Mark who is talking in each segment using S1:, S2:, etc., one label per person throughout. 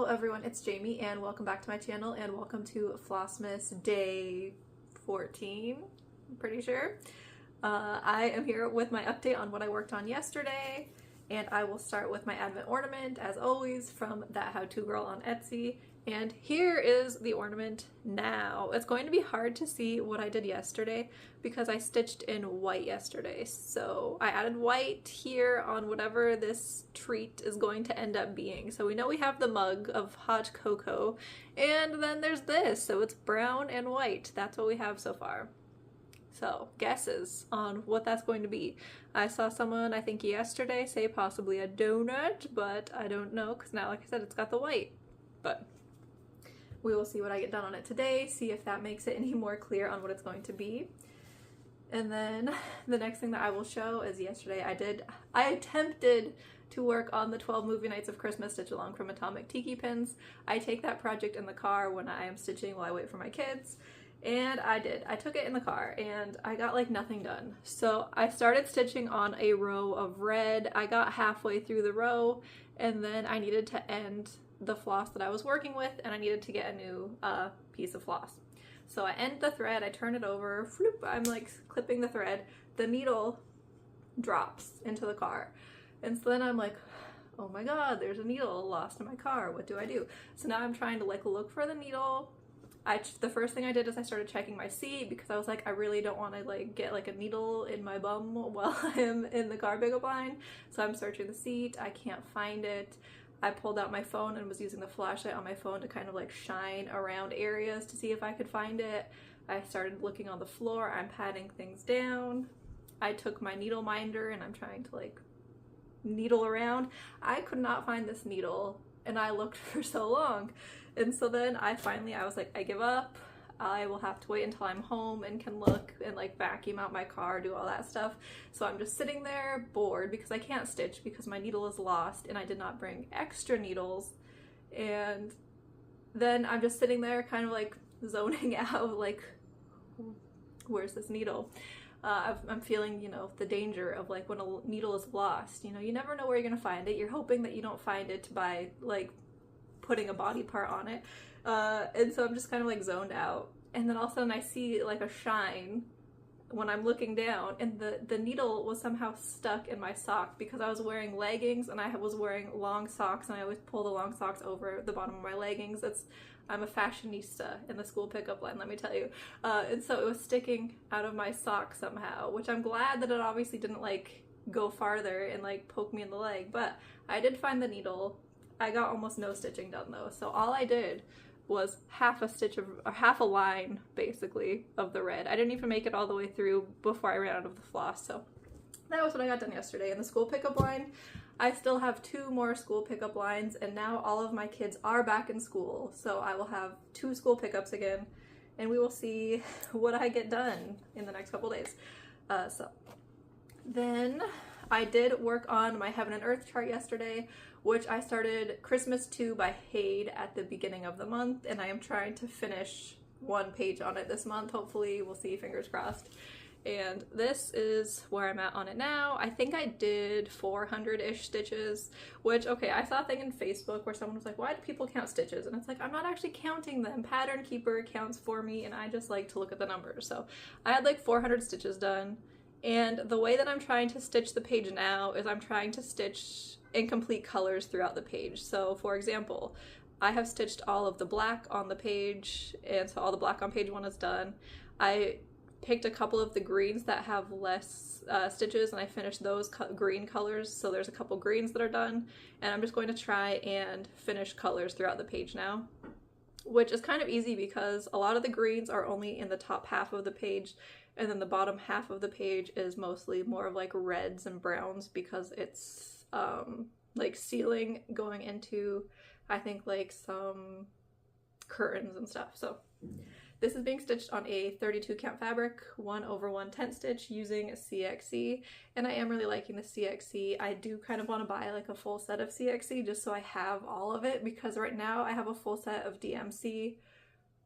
S1: everyone, it's Jamie and welcome back to my channel and welcome to Flossmas day 14, I'm pretty sure. I am here with my update on what I worked on yesterday, and I will start with my advent ornament as always from thathowtogirl on Etsy. And here is the ornament now. It's going to be hard to see what I did yesterday because I stitched in white yesterday. So I added white here on whatever this treat is going to end up being. So we know we have the mug of hot cocoa, and then there's this. So it's brown and white. That's what we have so far. So guesses on what that's going to be. I saw someone, I think yesterday, say possibly a donut, but I don't know because now, like I said, it's got the white. But we will see what I get done on it today, see if that makes it any more clear on what it's going to be. And then the next thing that I will show is yesterday I attempted to work on the 12 movie nights of Christmas stitch along from Atomic Tiki Pins. I take that project in the car when I am stitching while I wait for my kids. And I did. I took it in the car and I got like nothing done. So I started stitching on a row of red. I got halfway through the row and then I needed to end the floss that I was working with and I needed to get a new piece of floss. So I end the thread, I turn it over, floop, I'm like clipping the thread, the needle drops into the car. And so then I'm like, oh my god, there's a needle lost in my car, what do I do? So now I'm trying to like look for the needle. The first thing I did is I started checking my seat because I was like, I really don't want to like get like a needle in my bum while I'm in the car pickup line. So I'm searching the seat, I can't find it. I pulled out my phone and was using the flashlight on my phone to kind of like shine around areas to see if I could find it. I started looking on the floor, I'm patting things down. I took my needle minder and I'm trying to like needle around. I could not find this needle and I looked for so long. And so then I was like, I give up. I will have to wait until I'm home and can look and like vacuum out my car, do all that stuff. So I'm just sitting there bored because I can't stitch because my needle is lost and I did not bring extra needles. And then I'm just sitting there kind of like zoning out, like, where's this needle? I'm feeling, you know, the danger of like when a needle is lost, you know, you never know where you're gonna find it. You're hoping that you don't find it by like putting a body part on it. And so I'm just kind of like zoned out. And then all of a sudden I see like a shine when I'm looking down and the needle was somehow stuck in my sock because I was wearing leggings and I was wearing long socks and I always pull the long socks over the bottom of my leggings. I'm a fashionista in the school pickup line, let me tell you. And so it was sticking out of my sock somehow, which I'm glad that it obviously didn't like go farther and like poke me in the leg, but I did find the needle. I got almost no stitching done though. So all I did was half a line basically of the red. I didn't even make it all the way through before I ran out of the floss. So that was what I got done yesterday. In the school pickup line, I still have 2 more school pickup lines and now all of my kids are back in school. So I will have 2 school pickups again and we will see what I get done in the next couple days. So then I did work on my Heaven and Earth chart yesterday, which I started Christmas 2 by Hade at the beginning of the month, and I am trying to finish 1 page on it this month. Hopefully, we'll see, fingers crossed. And this is where I'm at on it now. I think I did 400-ish stitches, which, okay, I saw a thing in Facebook where someone was like, why do people count stitches? And it's like, I'm not actually counting them. Pattern Keeper counts for me, and I just like to look at the numbers. So I had like 400 stitches done. And the way that I'm trying to stitch the page now is I'm trying to stitch incomplete colors throughout the page. So for example, I have stitched all of the black on the page, and so all the black on page 1 is done. I picked a couple of the greens that have less stitches and I finished those green colors, so there's a couple greens that are done, and I'm just going to try and finish colors throughout the page now, which is kind of easy because a lot of the greens are only in the top half of the page, and then the bottom half of the page is mostly more of like reds and browns because it's like ceiling going into, I think, like some curtains and stuff. So this is being stitched on a 32 count fabric, 1/1 tent stitch using CXC, and I am really liking the CXC. I do kind of want to buy like a full set of CXC just so I have all of it, because right now I have a full set of DMC,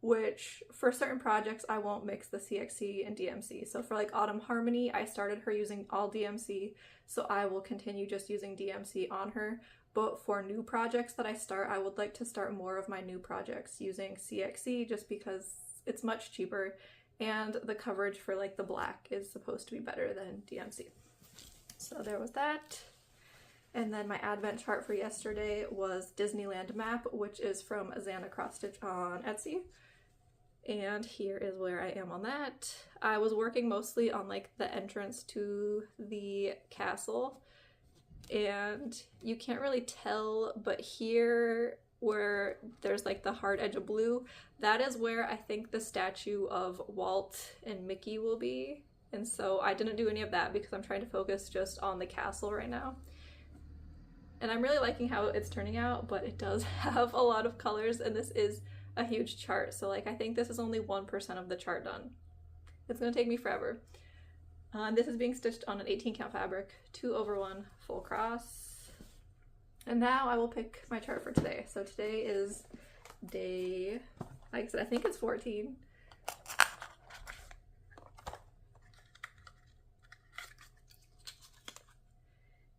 S1: which for certain projects I won't mix the CXC and DMC. So for like Autumn Harmony, I started her using all DMC, so I will continue just using DMC on her. but for new projects that I start, I would like to start more of my new projects using CXC just because it's much cheaper and the coverage for like the black is supposed to be better than DMC. So there was that. And then my advent chart for yesterday was Disneyland Map, which is from Xana Cross Stitch on Etsy. And here is where I am on that. I was working mostly on like the entrance to the castle, and you can't really tell, but here where there's like the hard edge of blue, that is where I think the statue of Walt and Mickey will be. And so I didn't do any of that because I'm trying to focus just on the castle right now. And I'm really liking how it's turning out, but it does have a lot of colors, and this is a huge chart. So like I think this is only 1% of the chart done. It's gonna take me forever. This is being stitched on an 18 count fabric, 2/1 full cross. And now I will pick my chart for today. So today is day, like I said, I think it's 14.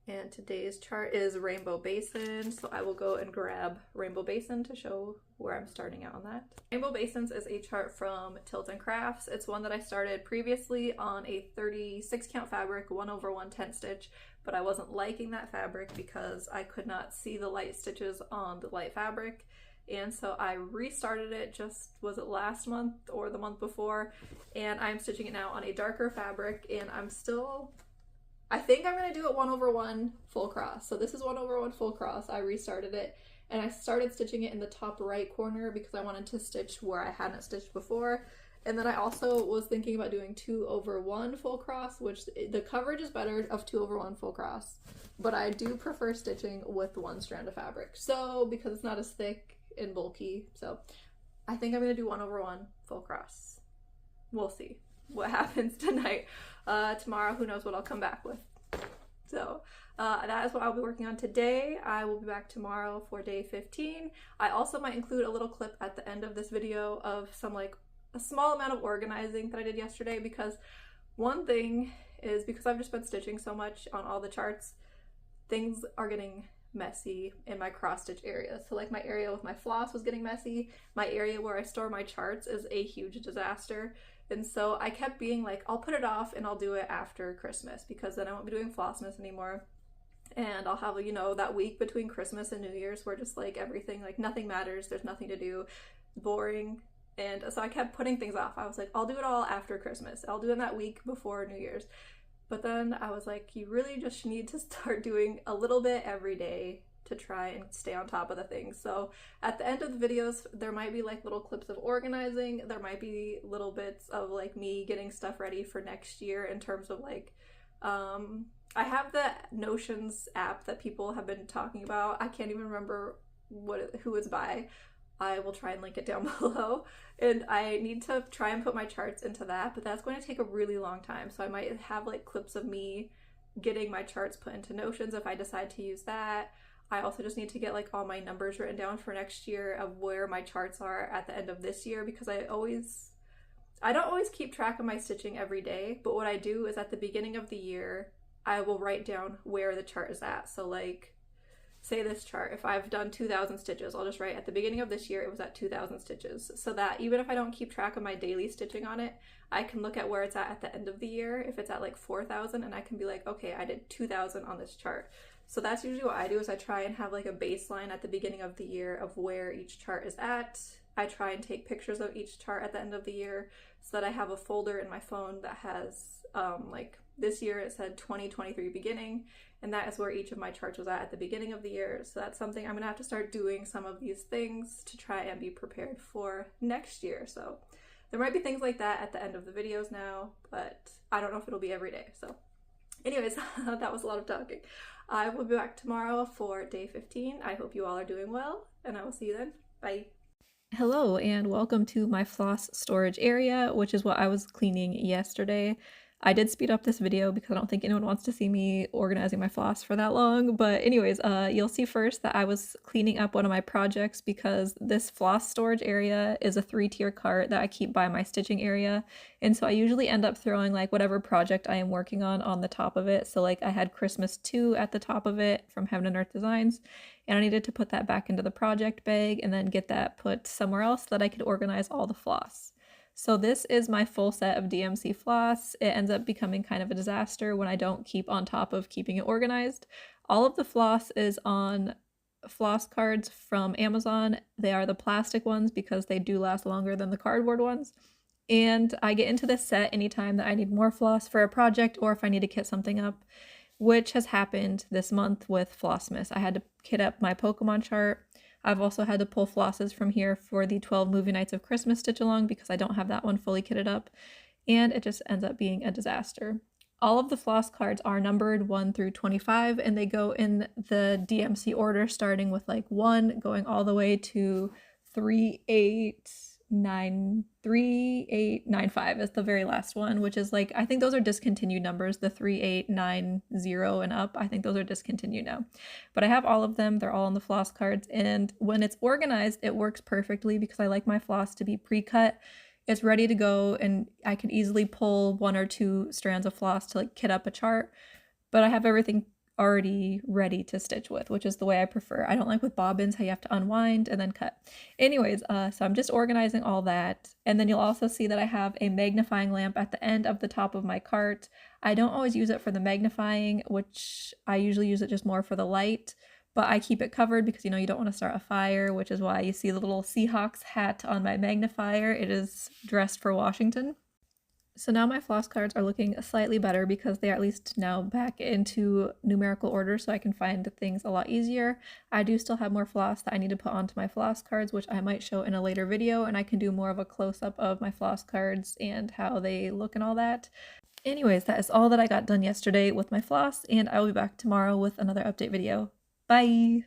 S1: And today's chart is Rainbow Basin, so I will go and grab Rainbow Basin to show where I'm starting out on that. Rainbow Basins is a chart from Tilt and Crafts. It's one that I started previously on a 36 count fabric, 1/1 tent stitch, but I wasn't liking that fabric because I could not see the light stitches on the light fabric. And so I restarted it just, was it last month or the month before? And I'm stitching it now on a darker fabric, and I think I'm going to do it 1/1 full cross. So this is 1/1 full cross. I restarted it and I started stitching it in the top right corner because I wanted to stitch where I hadn't stitched before. And then I also was thinking about doing 2/1 full cross, which the coverage is better of 2/1 full cross, but I do prefer stitching with one strand of fabric. So because it's not as thick and bulky, so I think I'm going to do 1/1 full cross. We'll see what happens tonight. Tomorrow, who knows what I'll come back with. So that is what I'll be working on today. I will be back tomorrow for day 15. I also might include a little clip at the end of this video of some like a small amount of organizing that I did yesterday, because one thing is, because I've just been stitching so much on all the charts, things are getting messy in my cross stitch area. So like my area with my floss was getting messy. My area where I store my charts is a huge disaster. And so I kept being like, I'll put it off and I'll do it after Christmas, because then I won't be doing Flossmas anymore. And I'll have, you know, that week between Christmas and New Year's where just like everything, like nothing matters, there's nothing to do, boring. And so I kept putting things off. I was like, I'll do it all after Christmas. I'll do it that week before New Year's. But then I was like, you really just need to start doing a little bit every day to try and stay on top of the things. So at the end of the videos, there might be like little clips of organizing. There might be little bits of like me getting stuff ready for next year in terms of like, I have the Notions app that people have been talking about. I can't even remember who it's by. I will try and link it down below. And I need to try and put my charts into that, but that's going to take a really long time. So I might have like clips of me getting my charts put into Notions if I decide to use that. I also just need to get like all my numbers written down for next year of where my charts are at the end of this year, because I don't always keep track of my stitching every day, but what I do is at the beginning of the year, I will write down where the chart is at. So like, say this chart, if I've done 2,000 stitches, I'll just write at the beginning of this year, it was at 2,000 stitches. So that even if I don't keep track of my daily stitching on it, I can look at where it's at the end of the year. If it's at like 4,000, and I can be like, okay, I did 2,000 on this chart. So that's usually what I do, is I try and have like a baseline at the beginning of the year of where each chart is at. I try and take pictures of each chart at the end of the year so that I have a folder in my phone that has like this year it said 2023 beginning, and that is where each of my charts was at the beginning of the year. So that's something I'm gonna have to start doing, some of these things to try and be prepared for next year. So there might be things like that at the end of the videos now, but I don't know if it'll be every day. So anyways, that was a lot of talking. I will be back tomorrow for day 15. I hope you all are doing well, and I will see you then. Bye. Hello, and welcome to my floss storage area, which is what I was cleaning yesterday. I did speed up this video because I don't think anyone wants to see me organizing my floss for that long. But anyways, you'll see first that I was cleaning up one of my projects because this floss storage area is a 3-tier cart that I keep by my stitching area. And so I usually end up throwing like whatever project I am working on the top of it. So like I had Christmas 2 at the top of it from Heaven and Earth Designs, and I needed to put that back into the project bag and then get that put somewhere else so that I could organize all the floss. So this is my full set of DMC floss. It ends up becoming kind of a disaster when I don't keep on top of keeping it organized. All of the floss is on floss cards from Amazon. They are the plastic ones because they do last longer than the cardboard ones. And I get into this set anytime that I need more floss for a project or if I need to kit something up, which has happened this month with Flossmas. I had to kit up my Pokemon chart. I've also had to pull flosses from here for the 12 Movie Nights of Christmas stitch along because I don't have that one fully kitted up, and it just ends up being a disaster. All of the floss cards are numbered 1 through 25, and they go in the DMC order, starting with like 1 going all the way to 3895 is the very last one, which is like, I think those are discontinued numbers, the 3890 and up. I think those are discontinued now, but I have all of them. They're all on the floss cards, and when it's organized, it works perfectly because I like my floss to be pre-cut. It's ready to go, and I can easily pull 1 or 2 strands of floss to like kit up a chart, but I have everything already ready to stitch with, which is the way I prefer. I don't like with bobbins how you have to unwind and then cut. Anyways, so I'm just organizing all that, and then you'll also see that I have a magnifying lamp at the end of the top of my cart. I don't always use it for the magnifying, which I usually use it just more for the light, but I keep it covered because, you know, you don't want to start a fire, which is why you see the little Seahawks hat on my magnifier. It is dressed for Washington. So now my floss cards are looking slightly better because they are at least now back into numerical order, so I can find things a lot easier. I do still have more floss that I need to put onto my floss cards, which I might show in a later video, and I can do more of a close-up of my floss cards and how they look and all that. Anyways, that is all that I got done yesterday with my floss, and I will be back tomorrow with another update video. Bye!